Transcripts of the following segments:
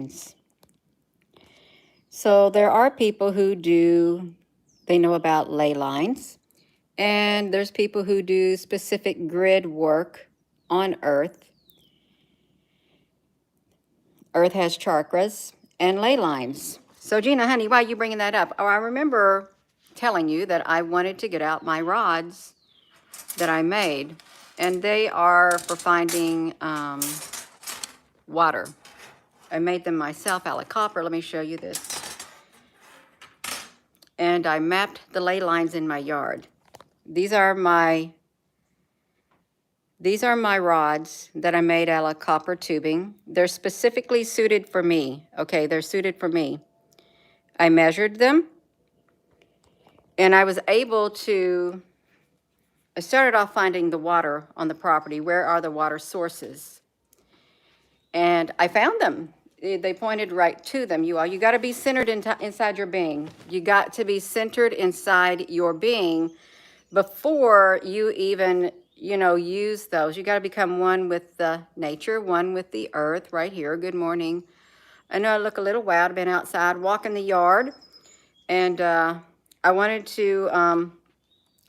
lines. So there are people who they know about ley lines, and there's people who do specific grid work on Earth. Earth has chakras and ley lines. So Gina, honey, why are you bringing that up? Oh, I remember telling you that I wanted to get out my rods that I made, and they are for finding water. I made them myself out of copper. Let me show you this. And I mapped the ley lines in my yard. These are my rods that I made out of copper tubing. They're specifically suited for me. Okay, they're suited for me. I measured them, and I was able to, I started off finding the water on the property. Where are the water sources? And I found them. They pointed right to them, you all. You got to be centered inside your being. You got to be centered inside your being before you even, use those. You got to become one with the nature, one with the earth right here. Good morning. I know I look a little wild. I've been outside walking the yard, and I wanted to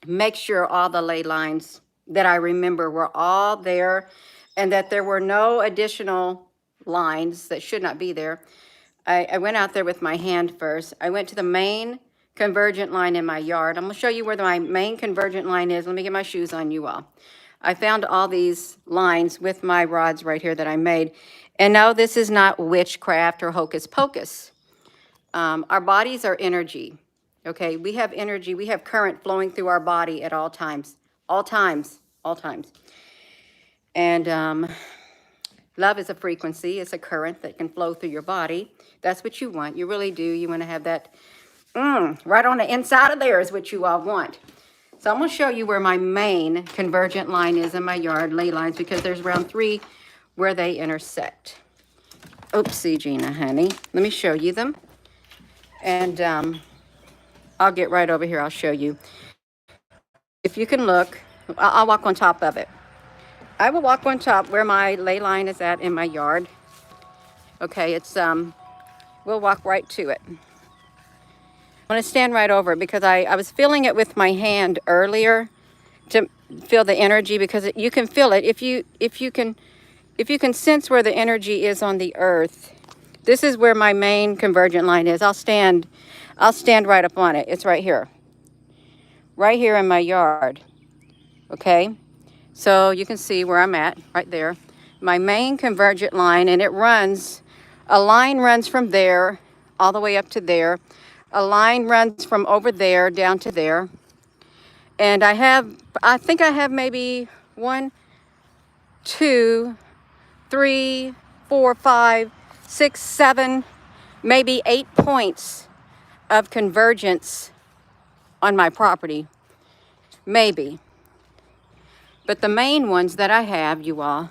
make sure all the ley lines that I remember were all there, and that there were no additional lines that should not be there. I went out there with my hand first. I went to the main convergent line in my yard. I'm going to show you where my main convergent line is. Let me get my shoes on, you all. I found all these lines with my rods right here that I made. And no, this is not witchcraft or hocus pocus. Our bodies are energy. Okay, we have energy. We have current flowing through our body at all times. All times. All times. And love is a frequency. It's a current that can flow through your body. That's what you want. You really do. You want to have that right on the inside of there is what you all want. So I'm going to show you where my main convergent line is in my yard, ley lines, because there's around 3 where they intersect. Oopsie, Gina, honey. Let me show you them. And I'll get right over here. I'll show you. If you can look, I'll walk on top of it. I will walk on top where my ley line is at in my yard. Okay, it's, we'll walk right to it. I'm going to stand right over it because I was feeling it with my hand earlier to feel the energy, because you can feel it if you can sense where the energy is on the earth. This is where my main convergent line is. I'll stand right up on it. It's right here in my yard. Okay, so you can see where I'm at right there. My main convergent line, and a line runs from there all the way up to there. A line runs from over there down to there. And I think I have maybe 1, 2, 3, 4, 5, 6, 7, maybe 8 points of convergence on my property. Maybe. But the main ones that I have, you all,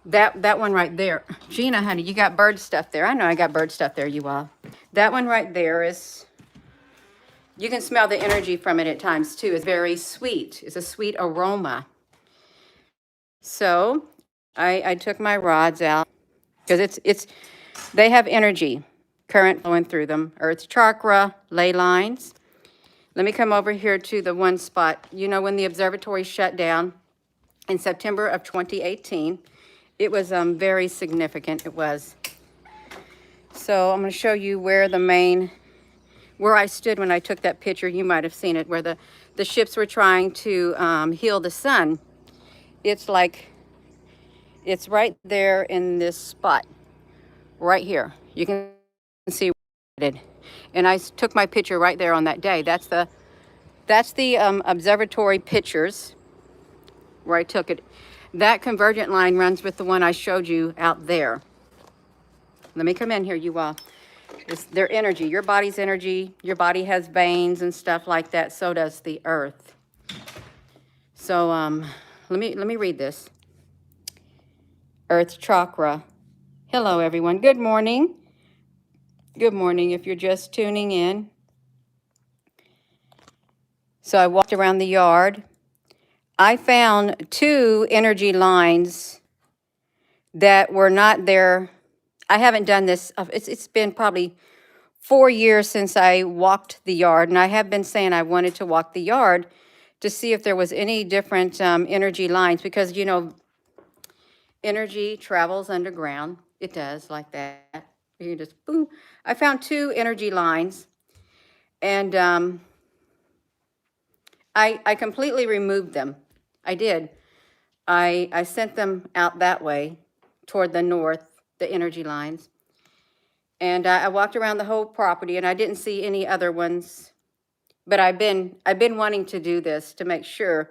that one right there. Gina, honey, you got bird stuff there. I know I got bird stuff there, you all. That one right there is, you can smell the energy from it at times too. It's very sweet. It's a sweet aroma. So I took my rods out because they have energy, current flowing through them. Earth's chakra, ley lines. Let me come over here to the one spot. You know, when the observatory shut down in September of 2018, it was very significant. It was. So I'm going to show you where I stood when I took that picture. You might have seen it, where the ships were trying to heal the sun. It's right there in this spot, right here. You can see where it. And I took my picture right there on that day. That's the observatory pictures where I took it. That convergent line runs with the one I showed you out there. Let me come in here, you all. It's their energy, your body's energy. Your body has veins and stuff like that. So does the earth. So let me read this. Earth's chakra. Hello, everyone. Good morning. Good morning if you're just tuning in. So I walked around the yard. I found 2 energy lines that were not there. I haven't done this. It's been probably 4 years since I walked the yard, and I have been saying I wanted to walk the yard to see if there was any different energy lines, because, you know, energy travels underground. It does, like that. You just boom. I found 2 energy lines, and I completely removed them. I did. I sent them out that way toward the north, the energy lines. And I walked around the whole property, and I didn't see any other ones. But I've been wanting to do this to make sure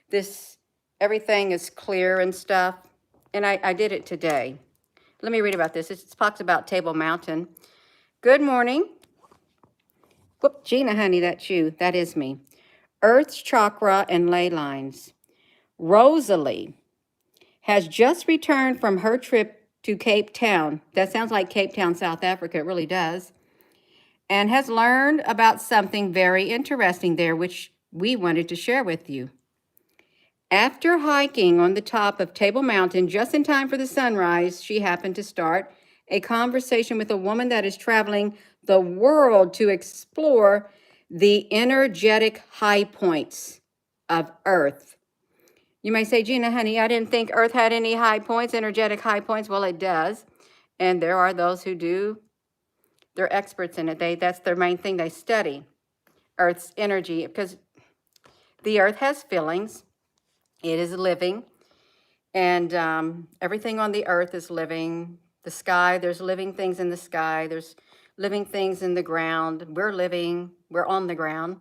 this everything is clear and stuff. And I did it today. Let me read about this. It talks about Table Mountain. Good morning. Whoop, Gina, honey, that's you. That is me. Earth's chakra and ley lines. Rosalie has just returned from her trip to Cape Town. That sounds like Cape Town, South Africa. It really does. And has learned about something very interesting there, which we wanted to share with you. After hiking on the top of Table Mountain just in time for the sunrise, she happened to start a conversation with a woman that is traveling the world to explore the energetic high points of Earth. You may say, Gina, honey, I didn't think Earth had any high points, energetic high points. Well, it does. And there are those who do. They're experts in it. That's their main thing they study, Earth's energy, because the Earth has feelings. It is living. And everything on the Earth is living. The sky, there's living things in the sky. There's living things in the ground. We're living. We're on the ground.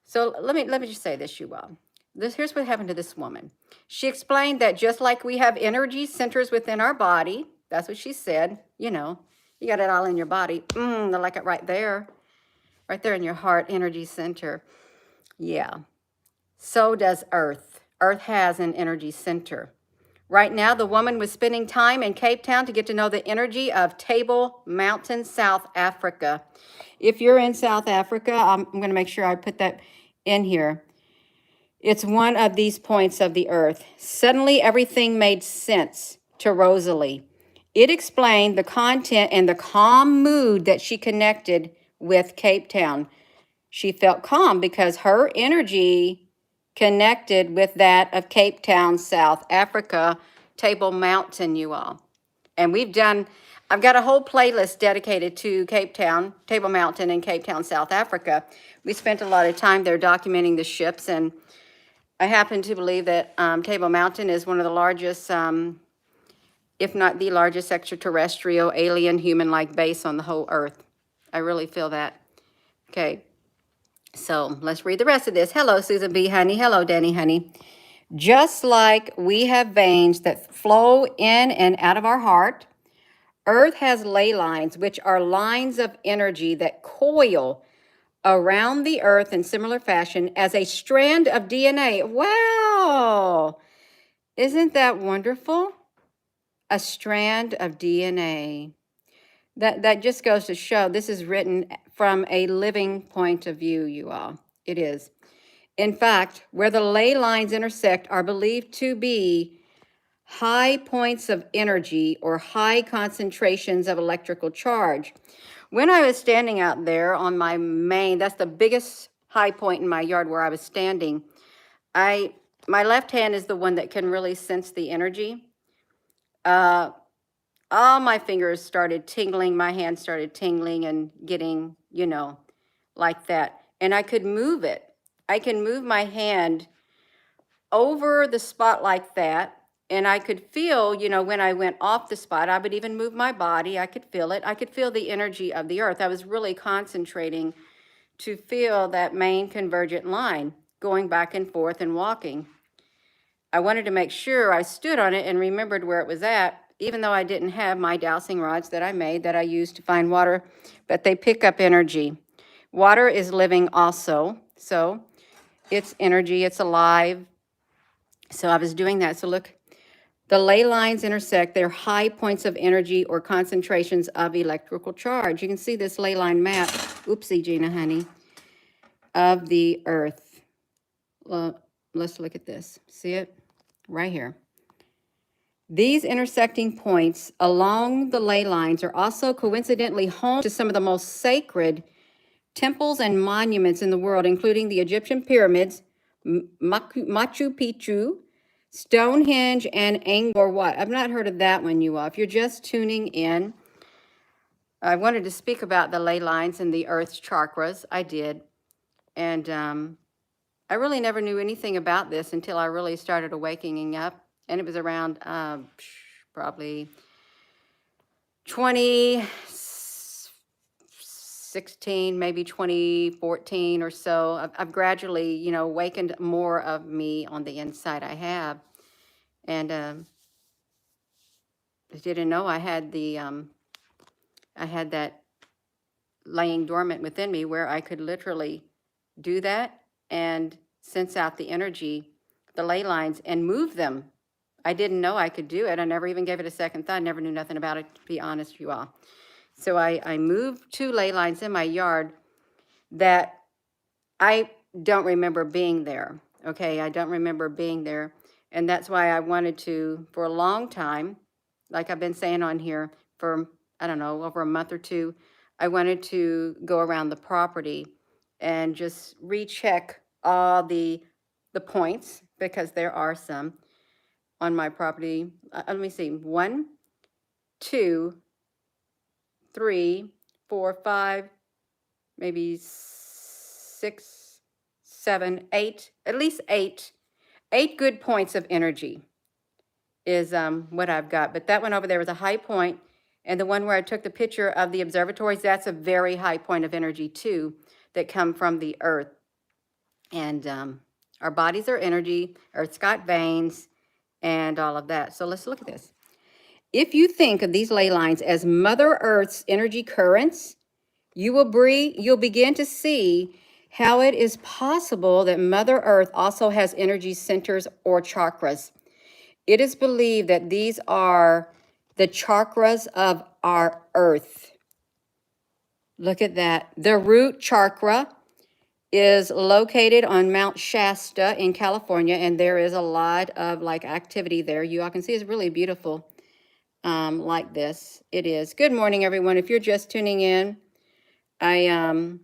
So let me just say this, you all. Here's what happened to this woman. She explained that just like we have energy centers within our body, that's what she said, you know, you got it all in your body. I like it right there in your heart, energy center. Yeah. So does Earth. Earth has an energy center. Right now, the woman was spending time in Cape Town to get to know the energy of Table Mountain, South Africa. If you're in South Africa, I'm going to make sure I put that in here. It's one of these points of the Earth. Suddenly, everything made sense to Rosalie. It explained the content and the calm mood that she connected with Cape Town. She felt calm because her energy connected with that of Cape Town, South Africa, Table Mountain, you all. And I've got a whole playlist dedicated to Cape Town, Table Mountain, and Cape Town, South Africa. We spent a lot of time there documenting the ships, and I happen to believe that Table Mountain is one of the largest, if not the largest extraterrestrial, alien, human-like base on the whole Earth. I really feel that. Okay, so let's read the rest of this. Hello, Susan B. Honey. Hello, Danny Honey. Just like we have veins that flow in and out of our heart, Earth has ley lines, which are lines of energy that coil around the Earth in similar fashion as a strand of DNA. Wow! Isn't that wonderful? A strand of DNA. That just goes to show this is written from a living point of view, you all. It is. In fact, where the ley lines intersect are believed to be high points of energy or high concentrations of electrical charge. When I was standing out there on my main, that's the biggest high point in my yard where I was standing, my left hand is the one that can really sense the energy. All my fingers started tingling, my hand started tingling and getting, you know, like that. And I could move it. I can move my hand over the spot like that. And I could feel, you know, when I went off the spot, I would even move my body. I could feel it. I could feel the energy of the Earth. I was really concentrating to feel that main convergent line going back and forth and walking. I wanted to make sure I stood on it and remembered where it was at, even though I didn't have my dowsing rods that I made that I used to find water, but they pick up energy. Water is living also, so it's energy, it's alive. So I was doing that. So look, the ley lines intersect. They're high points of energy or concentrations of electrical charge. You can see this ley line map, oopsie, Gina, honey, of the Earth. Well, let's look at this. See it? Right here. These intersecting points along the ley lines are also coincidentally home to some of the most sacred temples and monuments in the world, including the Egyptian pyramids, Machu Picchu, Stonehenge, and Angkor Wat. I've not heard of that one, you all. If you're just tuning in, I wanted to speak about the ley lines and the earth's chakras. I did. And I really never knew anything about this until I really started awakening up. And it was around probably 2016, maybe 2014 or so. I've gradually, you know, awakened more of me on the inside. I have. And I didn't know I had that laying dormant within me where I could literally do that and sense out the energy, the ley lines, and move them. I didn't know I could do it. I never even gave it a second thought. I never knew nothing about it, to be honest with you all. So I moved 2 ley lines in my yard that I don't remember being there. Okay, I don't remember being there. And that's why I wanted to, for a long time, like I've been saying on here for, I don't know, over a month or two, I wanted to go around the property and just recheck all the points, because there are some on my property. Let me see, 1, 2, 3, 4, 5, maybe 6, 7, 8, at least 8 good points of energy is what I've got. But that one over there was a high point, and the one where I took the picture of the observatories, that's a very high point of energy too, that come from the earth. And our bodies are energy, Earth's got veins, and all of that. So let's look at this. If you think of these ley lines as Mother Earth's energy currents, you'll begin to see how it is possible that Mother Earth also has energy centers or chakras. It is believed that these are the chakras of our earth. Look at that. The root chakra is located on Mount Shasta in California, and there is a lot of like activity there. You all can see it's really beautiful like this. It is. Good morning, everyone. If you're just tuning in, I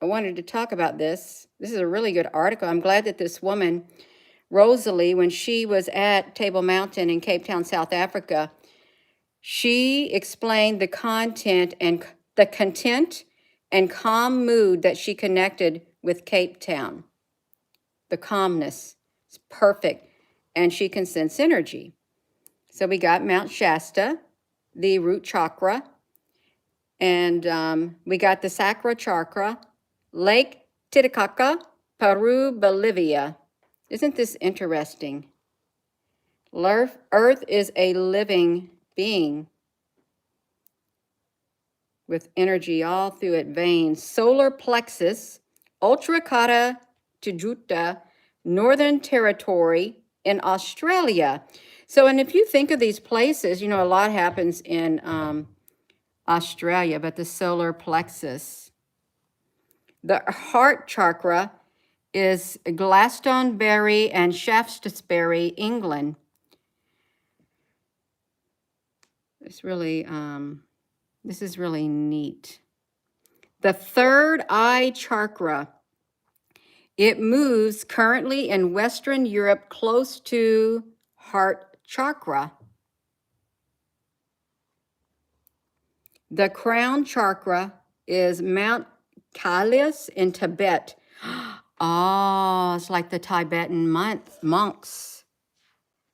wanted to talk about this. This is a really good article. I'm glad that this woman, Rosalie, when she was at Table Mountain in Cape Town, South Africa, she explained the content and calm mood that she connected with Cape Town. The calmness is perfect, and she can sense energy. So we got Mount Shasta, the root chakra, and we got the sacral chakra, Lake Titicaca, Peru, Bolivia. Isn't this interesting? Earth is a living being with energy all through its veins. Solar plexus, Ultracata Tijuta, Northern Territory in Australia. So, and if you think of these places, you know, a lot happens in Australia, but the solar plexus. The heart chakra is Glastonbury and Shaftesbury, England. It's really, this is really neat. The third eye chakra, it moves currently in Western Europe close to heart chakra. The crown chakra is Mount Kailas in Tibet. Oh, it's like the Tibetan monks.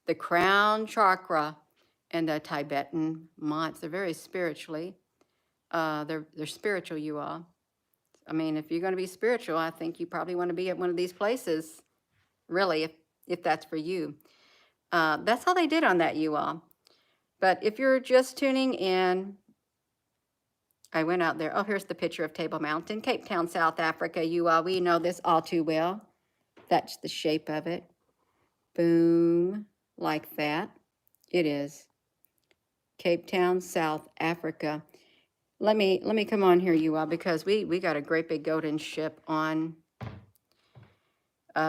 The crown chakra and the Tibetan monks, they're very spiritually. They're spiritual, you all. I mean, if you're going to be spiritual, I think you probably want to be at one of these places, really, if that's for you. That's how they did on that, you all. But if you're just tuning in, I went out there. Oh, here's the picture of Table Mountain, Cape Town, South Africa. You all, we know this all too well. That's the shape of it. Boom, like that. It is. Cape Town, South Africa. Let me come on here, you all, because we got a great big golden ship on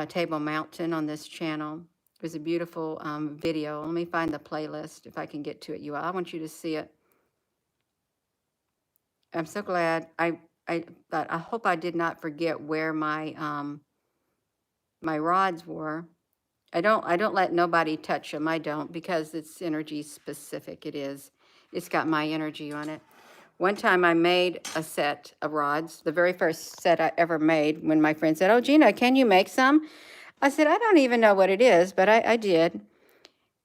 Table Mountain on this channel. It was a beautiful video. Let me find the playlist if I can get to it, you all. I want you to see it. I'm so glad. But I hope I did not forget where my my rods were. I don't let nobody touch them. I don't, because it's energy specific. It is. It's got my energy on it. One time I made a set of rods, the very first set I ever made, when my friend said, "Oh, Gina, can you make some?" I said, "I don't even know what it is," but I did.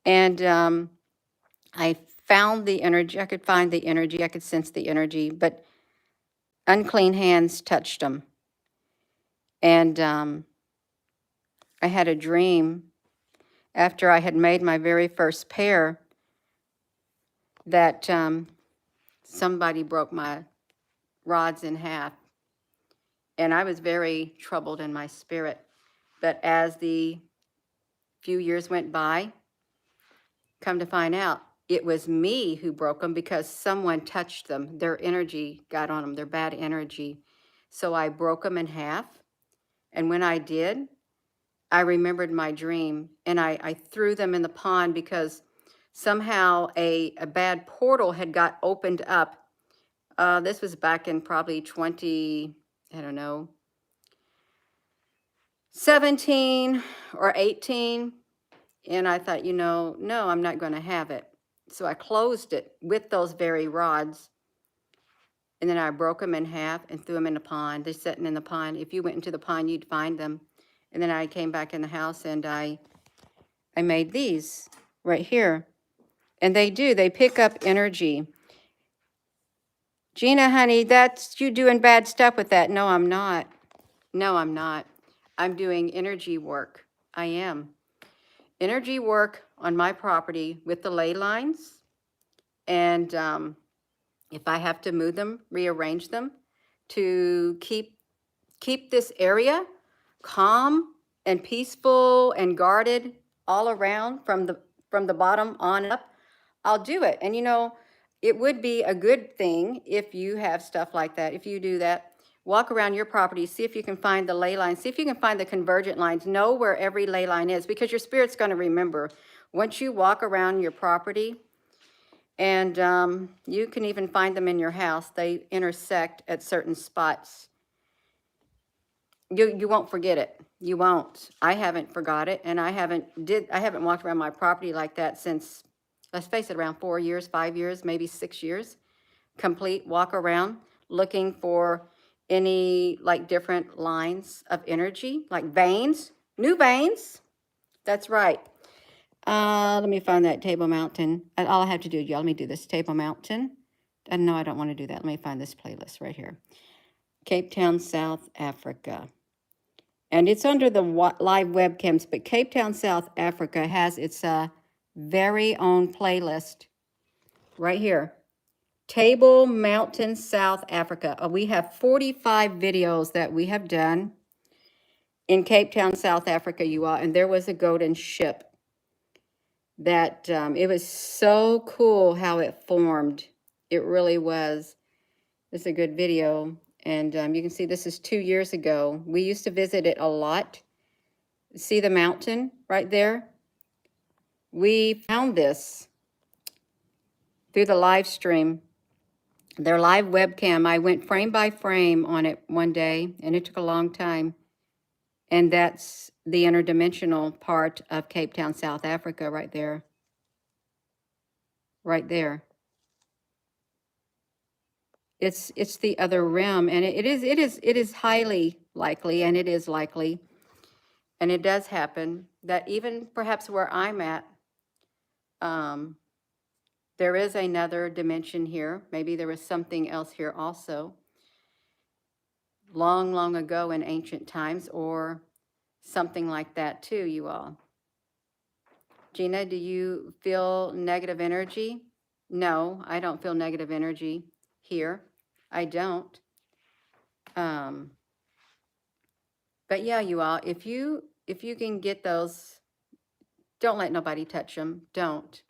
And I found the energy. I could find the energy. I could sense the energy, but unclean hands touched them. And I had a dream after I had made my very first pair that somebody broke my rods in half. And I was very troubled in my spirit. But as the few years went by, come to find out, it was me who broke them because someone touched them. Their energy got on them, their bad energy. So I broke them in half. And when I did, I remembered my dream, and I threw them in the pond because somehow a bad portal had got opened up. This was back in probably 20, I don't know, 17 or 18. And I thought, no, I'm not going to have it. So I closed it with those very rods. And then I broke them in half and threw them in the pond. They're sitting in the pond. If you went into the pond, you'd find them. And then I came back in the house and I made these right here. And they pick up energy. Gina, honey, that's you doing bad stuff with that. No, I'm not. No, I'm not. I'm doing energy work. I am. Energy work on my property with the ley lines. And if I have to move them, rearrange them to keep this area calm and peaceful and guarded all around from the bottom on up, I'll do it. And it would be a good thing if you have stuff like that. If you do that, walk around your property, see if you can find the ley lines, see if you can find the convergent lines, know where every ley line is, because your spirit's going to remember. Once you walk around your property, and you can even find them in your house, they intersect at certain spots. You won't forget it. You won't. I haven't forgot it, and I haven't walked around my property like that since, let's face it, around 4 years, 5 years, maybe 6 years. Complete walk around looking for any like different lines of energy, like veins, new veins. That's right. Let me find that Table Mountain. All I have to do, y'all, let me do this Table Mountain. No, I don't want to do that. Let me find this playlist right here. Cape Town, South Africa. And it's under the live webcams, but Cape Town, South Africa has its very own playlist right here. Table Mountain, South Africa. We have 45 videos that we have done in Cape Town, South Africa, you all. And there was a golden ship that it was so cool how it formed. It really was. It's a good video. And you can see this is 2 years ago. We used to visit it a lot. See the mountain right there? We found this through the live stream. Their live webcam. I went frame by frame on it one day, and it took a long time. And that's the interdimensional part of Cape Town, South Africa right there. Right there. It's the other rim, and it is highly likely, and it is likely, and it does happen that even perhaps where I'm at, there is another dimension here. Maybe there was something else here also, long, long ago in ancient times, or something like that too, you all. Gina, do you feel negative energy? No, I don't feel negative energy here. I don't. But yeah, you all, if you can get those, don't let nobody touch them. Don't.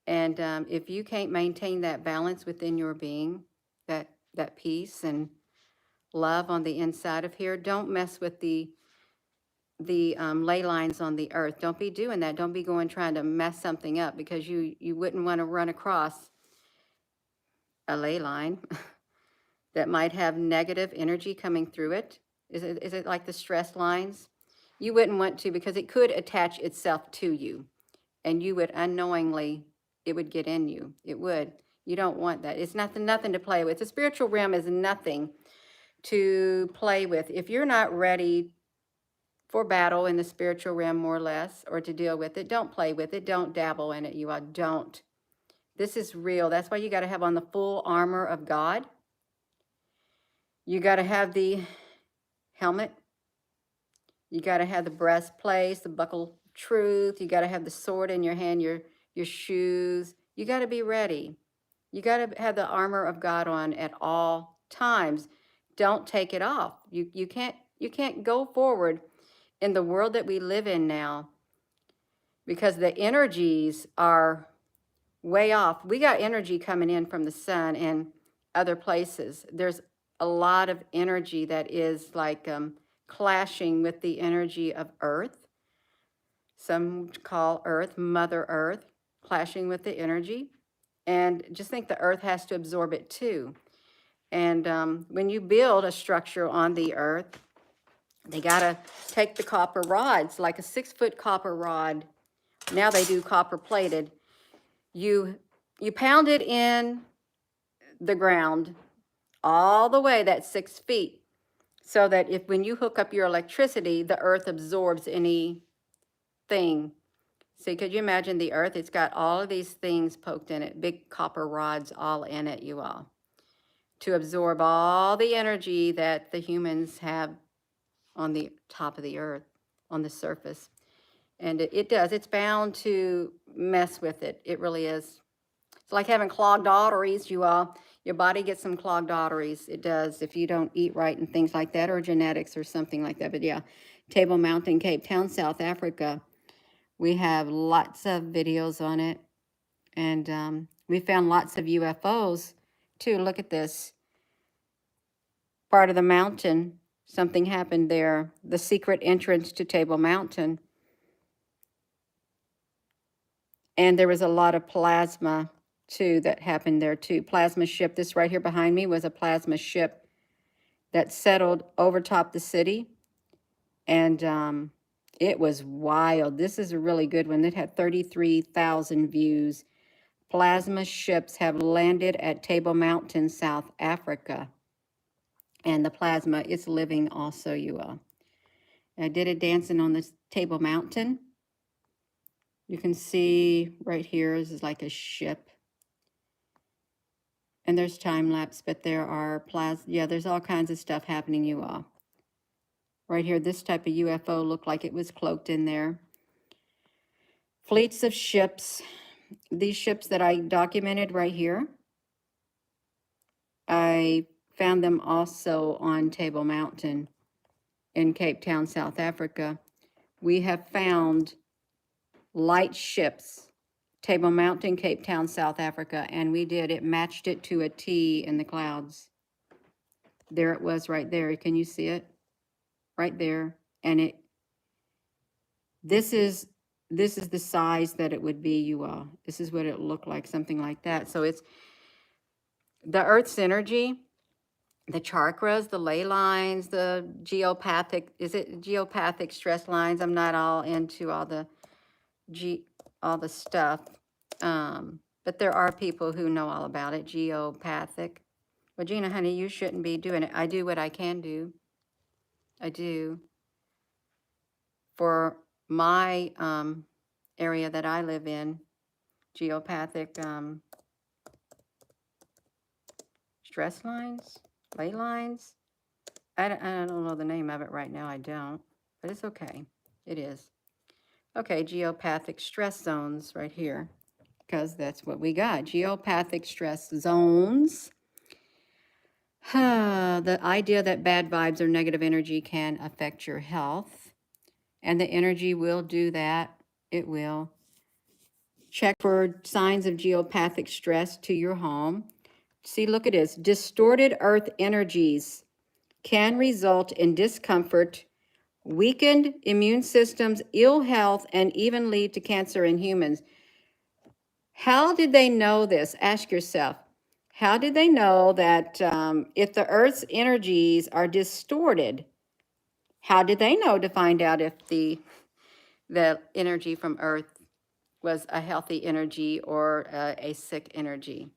And if you can't maintain that balance within your being, that peace and love on the inside of here, don't mess with the ley lines on the earth. Don't be doing that. Don't be going trying to mess something up, because you wouldn't want to run across a ley line that might have negative energy coming through it. Is it like the stress lines? You wouldn't want to, because it could attach itself to you, and you would unknowingly, it would get in you. It would. You don't want that. It's nothing to play with. The spiritual realm is nothing to play with. If you're not ready for battle in the spiritual realm, more or less, or to deal with it, don't play with it. Don't dabble in it. You all don't. This is real. That's why you got to have on the full armor of God. You got to have the helmet. You got to have the breastplate, the buckle of truth. You got to have the sword in your hand, your shoes. You got to be ready. You got to have the armor of God on at all times. Don't take it off. You can't go forward in the world that we live in now, because the energies are way off. We got energy coming in from the sun and other places. There's a lot of energy that is like clashing with the energy of Earth. Some call Earth Mother Earth, clashing with the energy. And just think the Earth has to absorb it too. And when you build a structure on the Earth, they got to take the copper rods, like a 6-foot copper rod. Now they do copper plated. You pound it in the ground all the way, that 6 feet, so that if when you hook up your electricity, the earth absorbs anything. See, could you imagine the earth? It's got all of these things poked in it, big copper rods all in it, you all, to absorb all the energy that the humans have on the top of the earth, on the surface. And it does. It's bound to mess with it. It really is. It's like having clogged arteries, you all. Your body gets some clogged arteries. It does, if you don't eat right and things like that, or genetics or something like that. But yeah, Table Mountain, Cape Town, South Africa. We have lots of videos on it. And we found lots of UFOs too. Look at this. Part of the mountain, something happened there. The secret entrance to Table Mountain. And there was a lot of plasma too that happened there too. Plasma ship. This right here behind me was a plasma ship that settled over top the city. And it was wild. This is a really good one. It had 33,000 views. Plasma ships have landed at Table Mountain, South Africa. And the plasma is living also, you all. I did it dancing on this Table Mountain. You can see right here, this is like a ship. And there's time lapse, but there are there's all kinds of stuff happening, you all. Right here, this type of UFO looked like it was cloaked in there. Fleets of ships. These ships that I documented right here, I found them also on Table Mountain in Cape Town, South Africa. We have found light ships, Table Mountain, Cape Town, South Africa, and it matched it to a T in the clouds. There it was right there. Can you see it? Right there. And this is the size that it would be, you all. This is what it looked like, something like that. So it's the Earth's energy, the chakras, the ley lines, the geopathic, is it geopathic stress lines? I'm not all into all the stuff. But there are people who know all about it, geopathic. Well, Gina, honey, you shouldn't be doing it. I do what I can do. I do. For my area that I live in, geopathic stress lines, ley lines. I don't know the name of it right now. I don't, but it's okay. It is. Okay, geopathic stress zones right here, because that's what we got. Geopathic stress zones. The idea that bad vibes or negative energy can affect your health. And the energy will do that. It will. Check for signs of geopathic stress to your home. See, look at this. Distorted earth energies can result in discomfort weakened immune systems, ill health, and even lead to cancer in humans. How did they know this? Ask yourself. How did they know that if the Earth's energies are distorted, how did they know to find out if the energy from Earth was a healthy energy or a sick energy?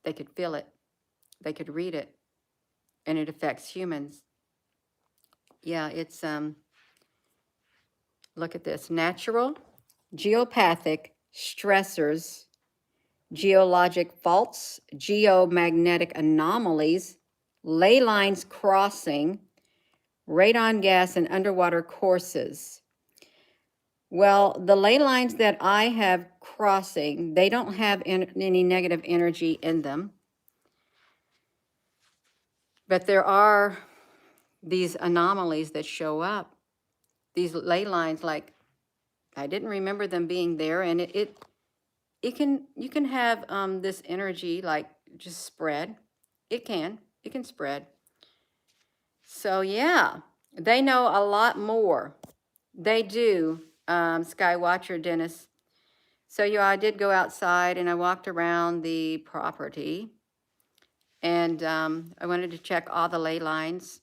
They could feel it. They could read it. And it affects humans. Yeah, it's, look at this. Natural, geopathic stressors, geologic faults, geomagnetic anomalies, ley lines crossing, radon gas, and underwater courses. Well, the ley lines that I have crossing, they don't have any negative energy in them. But there are these anomalies that show up. These ley lines, like, I didn't remember them being there, and you can have this energy like just spread. It can spread. So yeah, they know a lot more. They do, Skywatcher Dennis. So yeah, I did go outside and I walked around the property, and I wanted to check all the ley lines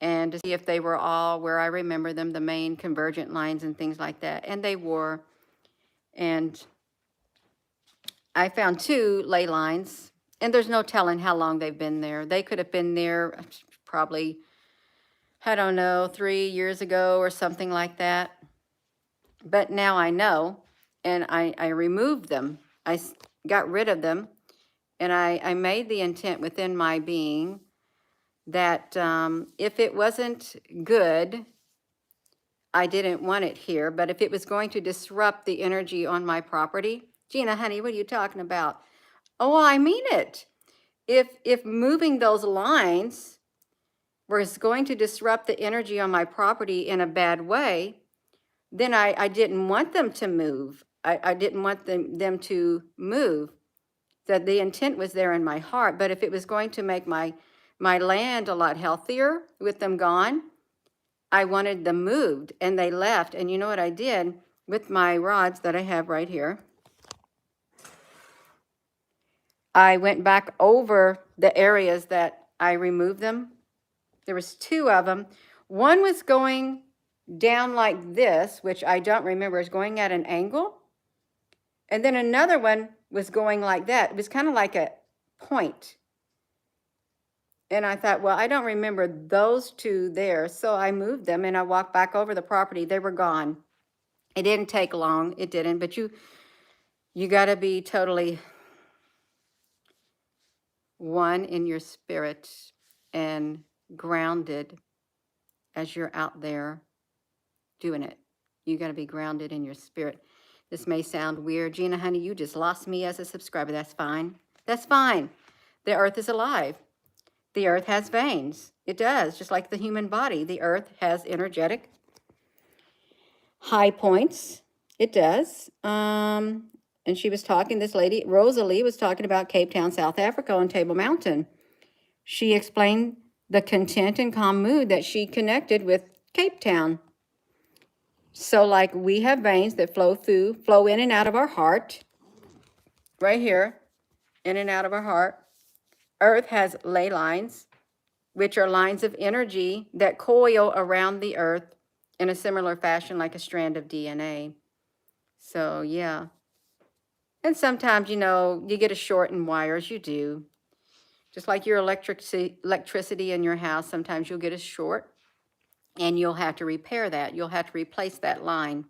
and to see if they were all where I remember them, the main convergent lines and things like that. And they were. And I found 2 ley lines, and there's no telling how long they've been there. They could have been there probably, I don't know, 3 years ago or something like that. But now I know, and I removed them. I got rid of them, and I made the intent within my being that if it wasn't good, I didn't want it here. But if it was going to disrupt the energy on my property, Gina, honey, what are you talking about? Oh, I mean it. If moving those lines was going to disrupt the energy on my property in a bad way, then I didn't want them to move. I didn't want them to move. That the intent was there in my heart. But if it was going to make my land a lot healthier with them gone, I wanted them moved, and they left. And you know what I did with my rods that I have right here? I went back over the areas that I removed them. There was 2 of them. One was going down like this, which I don't remember, is going at an angle. And then another one was going like that. It was kind of like a point. And I thought, well, I don't remember those 2 there. So I moved them and I walked back over the property. They were gone. It didn't take long. It didn't. But you got to be totally one in your spirit and grounded as you're out there doing it. You got to be grounded in your spirit. This may sound weird. Gina, honey, you just lost me as a subscriber. That's fine. That's fine. The earth is alive. The earth has veins. It does, just like the human body. The earth has energetic high points. It does. And she was talking, this lady, Rosalie, was talking about Cape Town, South Africa on Table Mountain. She explained the content and calm mood that she connected with Cape Town. So like we have veins that flow in and out of our heart, right here, in and out of our heart. Earth has ley lines, which are lines of energy that coil around the earth in a similar fashion like a strand of DNA. So yeah. And sometimes, you know, you get a short in wires, you do. Just like your electricity in your house, sometimes you'll get a short and you'll have to repair that. You'll have to replace that line.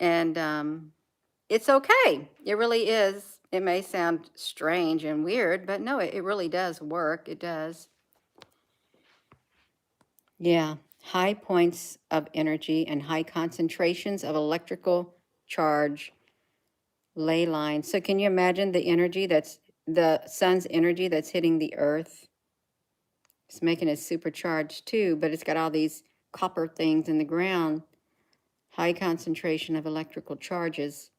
And it's okay. It really is. It may sound strange and weird, but no, it really does work. It does. Yeah, high points of energy and high concentrations of electrical charge, ley lines. So can you imagine the energy that's the sun's energy that's hitting the earth? It's making it supercharged too, but it's got all these copper things in the ground. High concentration of electrical charges,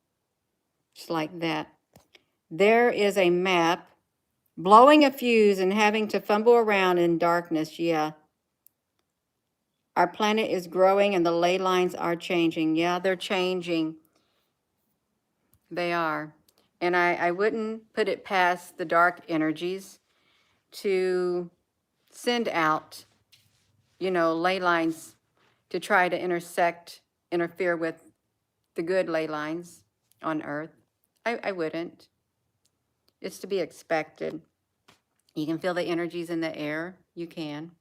just like that. There is a map, blowing a fuse and having to fumble around in darkness. Yeah, Our planet is growing and the ley lines are changing. Yeah, they're changing. They are. And I wouldn't put it past the dark energies to send out, ley lines to try to interfere with the good ley lines on Earth. I wouldn't. It's to be expected. You can feel the energies in the air. You can.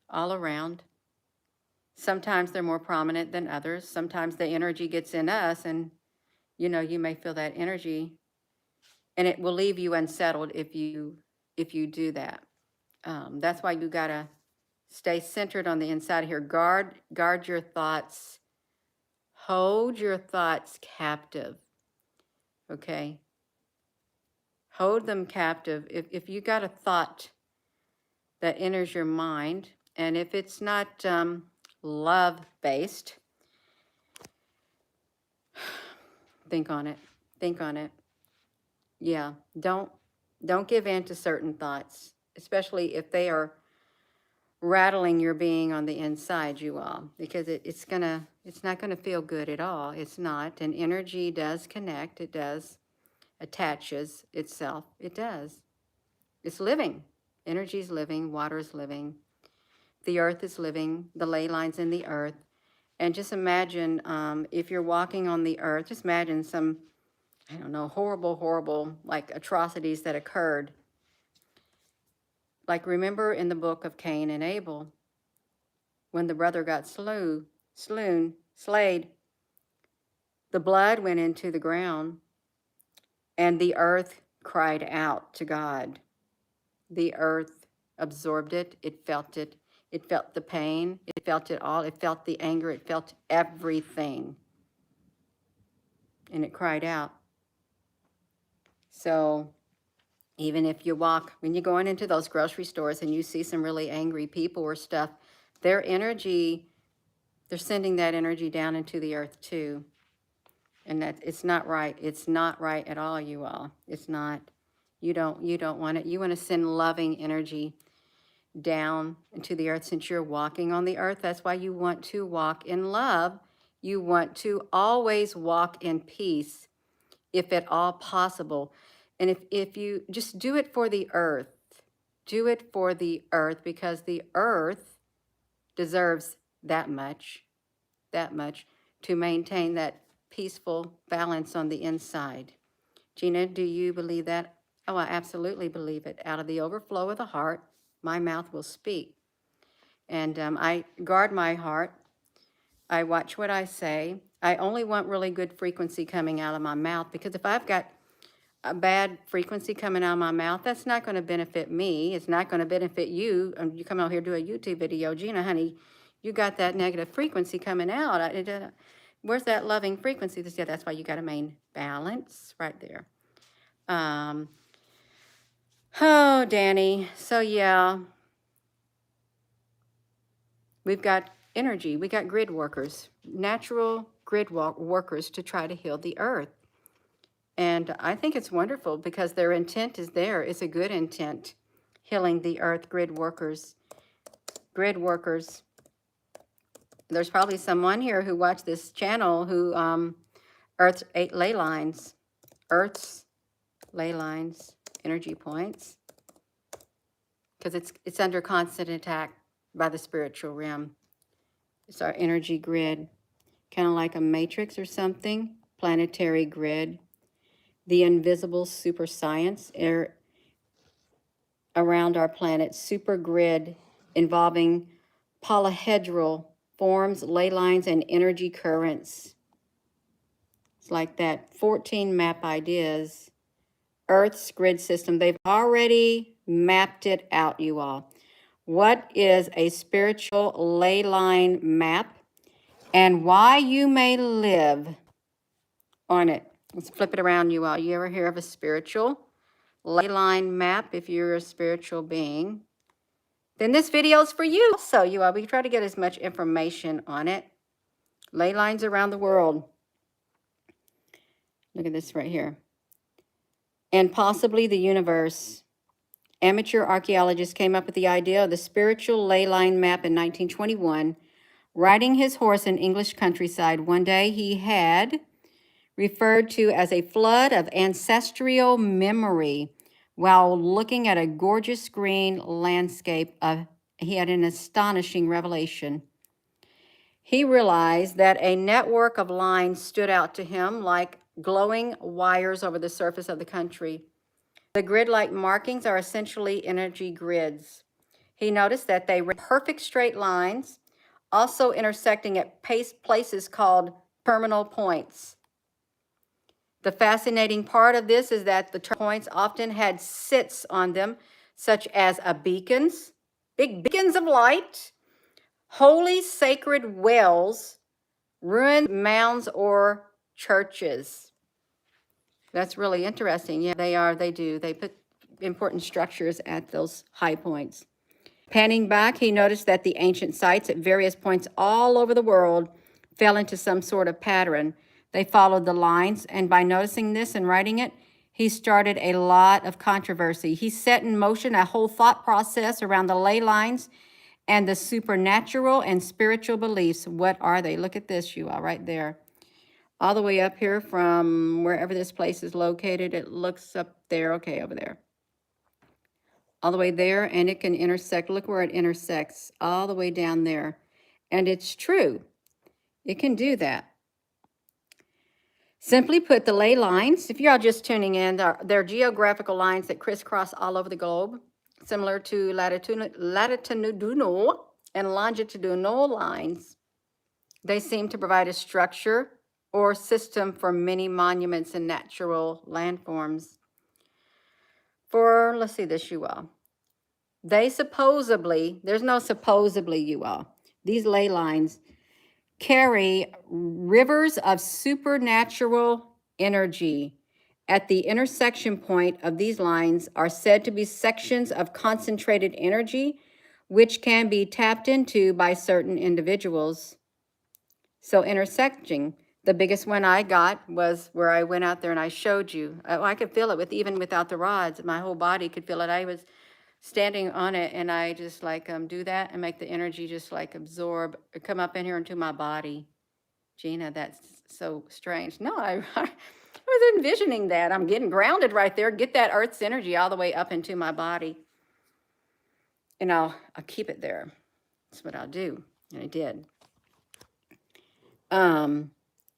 All around. Sometimes they're more prominent than others. Sometimes the energy gets in us and, you may feel that energy and it will leave you unsettled if you do that. That's why you gotta stay centered on the inside here. Guard your thoughts. Hold your thoughts captive. Okay. Hold them captive. If you got a thought that enters your mind, and if it's not love-based, think on it. Think on it. Yeah, don't give in to certain thoughts, especially if they are rattling your being on the inside, you all, because it's not gonna feel good at all. It's not. And energy does connect. It does attaches itself. It does. It's living. Energy is living. Water is living. The earth is living. The ley lines in the earth. And just imagine if you're walking on the earth, just imagine some, I don't know, horrible, like atrocities that occurred. Like remember in the book of Cain and Abel, when the brother got slayed, the blood went into the ground and the earth cried out to God. The earth absorbed it. It felt the pain. It felt it all. It felt the anger. It felt everything. And it cried out. So even if you walk, when you're going into those grocery stores and you see some really angry people or stuff, their energy, they're sending that energy down into the earth too. And that it's not right. It's not right at all, you all. It's not. You don't want it. You want to send loving energy down into the earth since you're walking on the earth. That's why you want to walk in love. You want to always walk in peace, if at all possible. And if you just do it for the earth, do it for the earth, because the earth deserves that much to maintain that peaceful balance on the inside. Gina, do you believe that? Oh, I absolutely believe it. Out of the overflow of the heart, my mouth will speak. And I guard my heart. I watch what I say. I only want really good frequency coming out of my mouth, because if I've got a bad frequency coming out of my mouth, that's not going to benefit me. It's not going to benefit you. You come out here, do a YouTube video. Gina, honey, you got that negative frequency coming out. Where's that loving frequency? Yeah, that's why you got to maintain balance right there. Oh, Danny. So, yeah. We've got energy. We got grid workers, natural grid workers to try to heal the earth. And I think it's wonderful because their intent is there. It's a good intent, healing the earth, grid workers. Grid workers. There's probably someone here who watched this channel who, Earth's 8 ley lines. Earth's ley lines, energy points. Because it's under constant attack by the spiritual realm. It's our energy grid. Kind of like a matrix or something. Planetary grid. The invisible super science around our planet. Super grid involving polyhedral forms, ley lines, and energy currents. It's like that 14 map ideas. Earth's grid system. They've already mapped it out, you all. What is a spiritual ley line map and why you may live on it? Let's flip it around, you all. You ever hear of a spiritual ley line map? If you're a spiritual being, then this video is for you. So, you all, we try to get as much information on it. Ley lines around the world. Look at this right here. And possibly the universe. Amateur archaeologists came up with the idea of the spiritual ley line map in 1921 riding his horse in English countryside one day he had referred to as a flood of ancestral memory while looking at a gorgeous green landscape. He had an astonishing revelation. He realized that a network of lines stood out to him like glowing wires over the surface of the country. The grid-like markings are essentially energy grids. He noticed that they were perfect straight lines, also intersecting at places called terminal points. The fascinating part of this is that the points often had sits on them, such as beacons, big beacons of light, holy sacred wells, ruined mounds, or churches. That's really interesting. Yeah, they do. They put important structures at those high points. Panning back, he noticed that the ancient sites at various points all over the world fell into some sort of pattern. They followed the lines, and by noticing this and writing it, he started a lot of controversy. He set in motion a whole thought process around the ley lines and the supernatural and spiritual beliefs. What are they? Look at this, you all, right there. All the way up here from wherever this place is located. It looks up there. Okay, over there. All the way there, and it can intersect. Look where it intersects, all the way down there. And it's true. It can do that. Simply put, the ley lines, if you're just tuning in, they're geographical lines that crisscross all over the globe, similar to latitudinal and longitudinal lines. They seem to provide a structure or system for many monuments and natural landforms. Let's see this, you all. They supposedly, there's no supposedly, you all, these ley lines carry rivers of supernatural energy. At the intersection point of these lines are said to be sections of concentrated energy, which can be tapped into by certain individuals. So intersecting, the biggest one I got was where I went out there and I showed you. I could feel it even without the rods. My whole body could feel it. I was standing on it, and I just like do that and make the energy just like absorb, come up in here into my body. Gina, that's so strange. No, I was envisioning that. I'm getting grounded right there. Get that Earth's energy all the way up into my body. And I'll keep it there. That's what I'll do. And I did.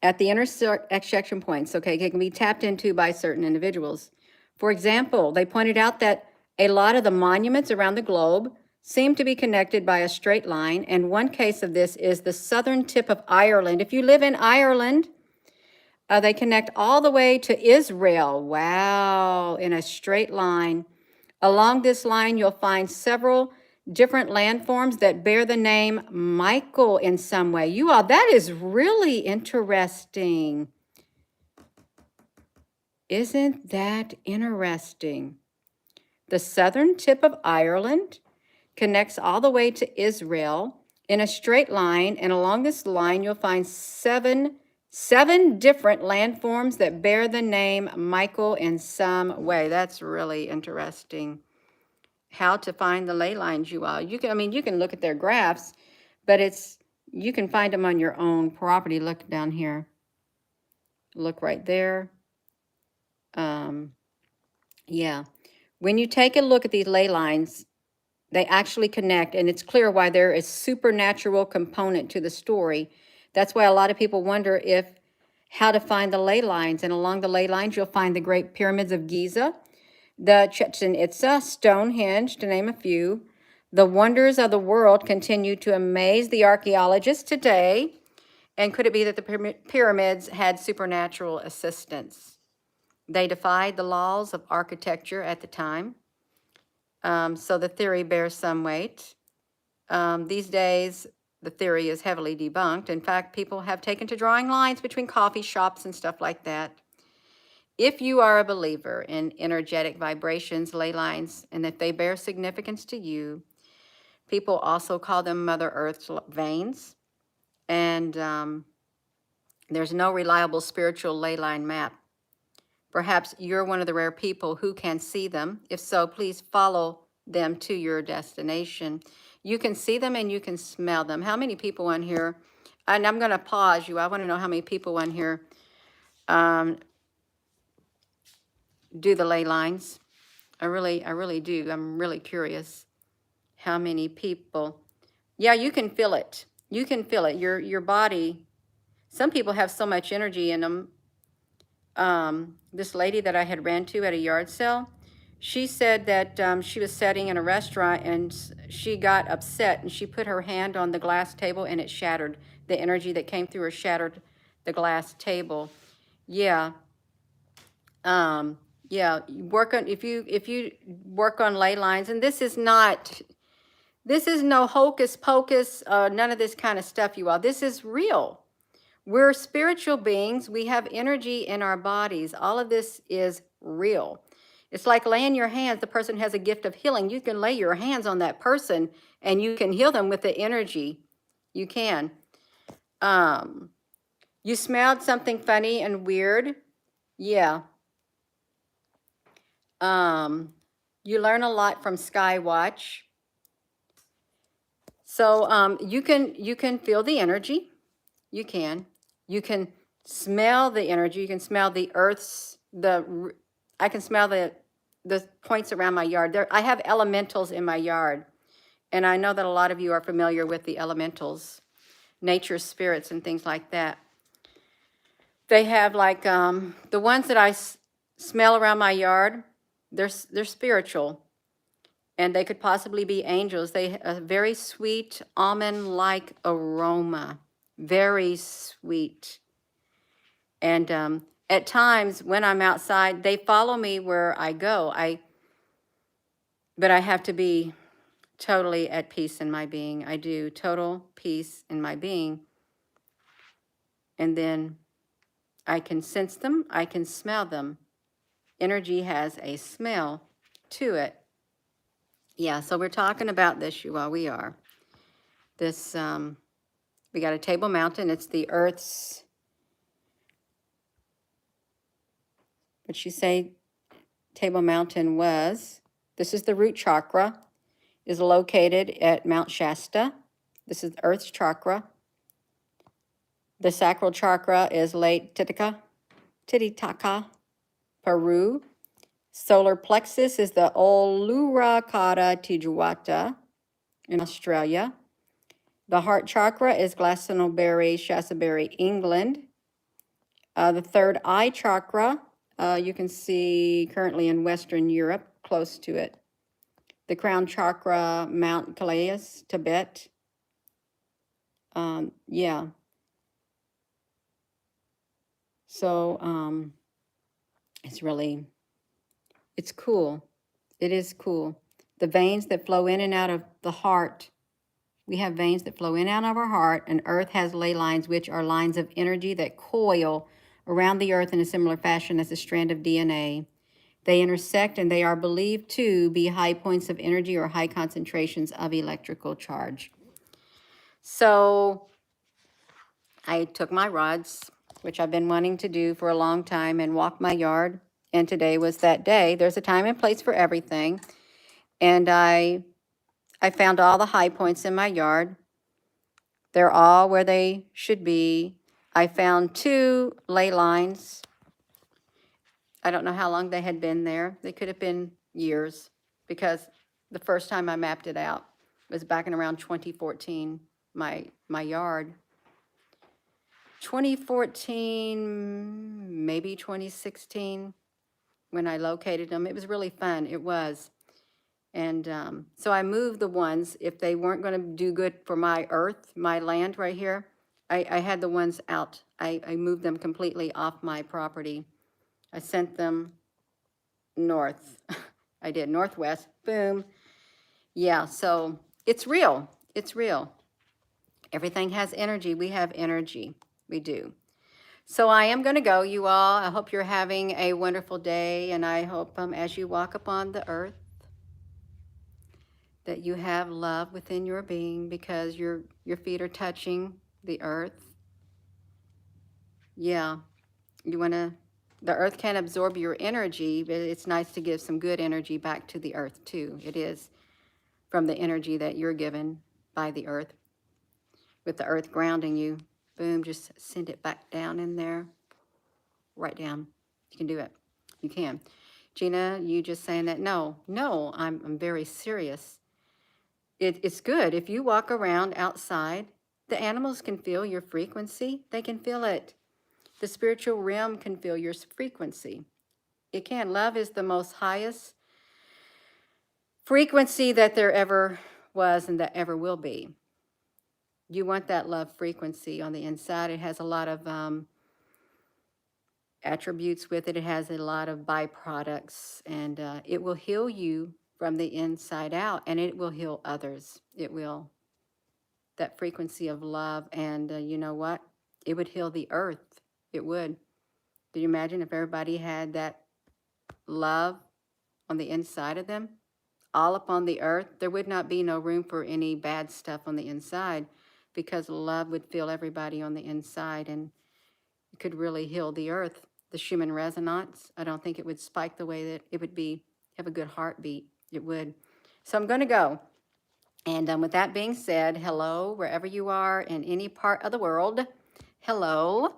At the intersection points, okay, it can be tapped into by certain individuals. For example, they pointed out that a lot of the monuments around the globe seem to be connected by a straight line, and one case of this is the southern tip of Ireland. If you live in Ireland, they connect all the way to Israel. Wow, in a straight line. Along this line, you'll find several different landforms that bear the name Michael in some way. You all, that is really interesting. Isn't that interesting? The southern tip of Ireland connects all the way to Israel in a straight line, and along this line you'll find seven different landforms that bear the name Michael in some way. That's really interesting. How to find the ley lines, you all. You can look at their graphs, but you can find them on your own property. Look down here. Look right there. Yeah. When you take a look at these ley lines, they actually connect, and it's clear why there is supernatural component to the story. That's why a lot of people wonder how to find the ley lines. And along the ley lines, you'll find the Great Pyramids of Giza, the Chichen Itza, Stonehenge, to name a few. The wonders of the world continue to amaze the archaeologists today. And could it be that the pyramids had supernatural assistance? They defied the laws of architecture at the time. So the theory bears some weight. These days, the theory is heavily debunked. In fact, people have taken to drawing lines between coffee shops and stuff like that. If you are a believer in energetic vibrations, ley lines, and if they bear significance to you, people also call them Mother Earth's veins. And there's no reliable spiritual ley line map. Perhaps you're one of the rare people who can see them. If so, please follow them to your destination. You can see them and you can smell them. How many people on here, and I'm going to pause you. I want to know how many people on here do the ley lines. I really do. I'm really curious how many people. Yeah, you can feel it. You can feel it. Your body. Some people have so much energy in them. This lady that I had ran to at a yard sale, she said that she was sitting in a restaurant and she got upset and she put her hand on the glass table and it shattered. The energy that came through her shattered the glass table. Yeah. Yeah, work on if you work on ley lines, and this is no hocus pocus, none of this kind of stuff, you all. This is real. We're spiritual beings. We have energy in our bodies. All of this is real. It's like laying your hands. The person has a gift of healing. You can lay your hands on that person and you can heal them with the energy. You can. You smelled something funny and weird. Yeah. You learn a lot from Skywatch. So you can feel the energy. You can smell the energy. You can smell the earth's I can smell the points around my yard. I have elementals in my yard, and I know that a lot of you are familiar with the elementals, nature spirits and things like that. They have like the ones that I smell around my yard. They're spiritual, and they could possibly be angels. They have a very sweet almond-like aroma, very sweet. And at times when I'm outside, they follow me where I go. But I have to be totally at peace in my being. I do total peace in my being. And then I can sense them. I can smell them. Energy has a smell to it. Yeah, so we're talking about this, you all. We are. This, we got a Table Mountain. It's the Earth's, what you say Table Mountain was. This is the root chakra, is located at Mount Shasta. This is the Earth's chakra. The sacral chakra is Lake Titicaca, Peru. Solar plexus is the Olurakata Tijuana in Australia. The heart chakra is Glastonbury, Shaftesbury, England. The third eye chakra, you can see currently in Western Europe, close to it. The crown chakra, Mount Kailash, Tibet. Yeah. So it's cool. It is cool. The veins that flow in and out of the heart. We have veins that flow in and out of our heart, and Earth has ley lines, which are lines of energy that coil around the Earth in a similar fashion as a strand of DNA. They intersect, and they are believed to be high points of energy or high concentrations of electrical charge. So I took my rods, which I've been wanting to do for a long time, and walk my yard. And today was that day. There's a time and place for everything. And I found all the high points in my yard. They're all where they should be. I found 2 ley lines. I don't know how long they had been there. They could have been years, because the first time I mapped it out was back in around 2014, my yard. 2014, maybe 2016, when I located them. It was really fun. It was. And so I moved the ones, if they weren't going to do good for my earth, my land right here, I had the ones out. I moved them completely off my property. I sent them north. I did northwest, boom. Yeah, so it's real. It's real. Everything has energy. We have energy. We do. So I am going to go, you all. I hope you're having a wonderful day, and I hope as you walk upon the earth that you have love within your being, because your feet are touching the earth. Yeah, you want to, the earth can absorb your energy, but it's nice to give some good energy back to the earth too. It is. from the energy that you're given by the earth. With the earth grounding you, boom, just send it back down in there, right down. You can do it. You can. Gina, you just saying that? No, I'm very serious. It's good. If you walk around outside, the animals can feel your frequency. They can feel it. The spiritual realm can feel your frequency. It can. Love is the most highest frequency that there ever was and that ever will be. You want that love frequency on the inside. It has a lot of attributes with it. It has a lot of byproducts, and it will heal you from the inside out, and it will heal others. It will. That frequency of love, and you know what? It would heal the earth. It would. Can you imagine if everybody had that love on the inside of them, all upon the earth? There would not be no room for any bad stuff on the inside, because love would fill everybody on the inside, and it could really heal the earth. The Schumann resonance, I don't think it would spike the way that it would have a good heartbeat. It would. So I'm going to go. And with that being said, hello, wherever you are in any part of the world. Hello.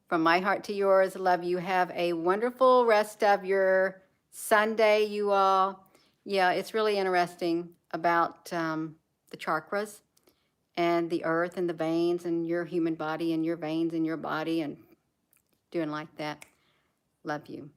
From my heart to yours, love you. Have a wonderful rest of your Sunday, you all. Yeah, it's really interesting about the chakras and the earth and the veins and your human body and your veins in your body and doing like that. Love you.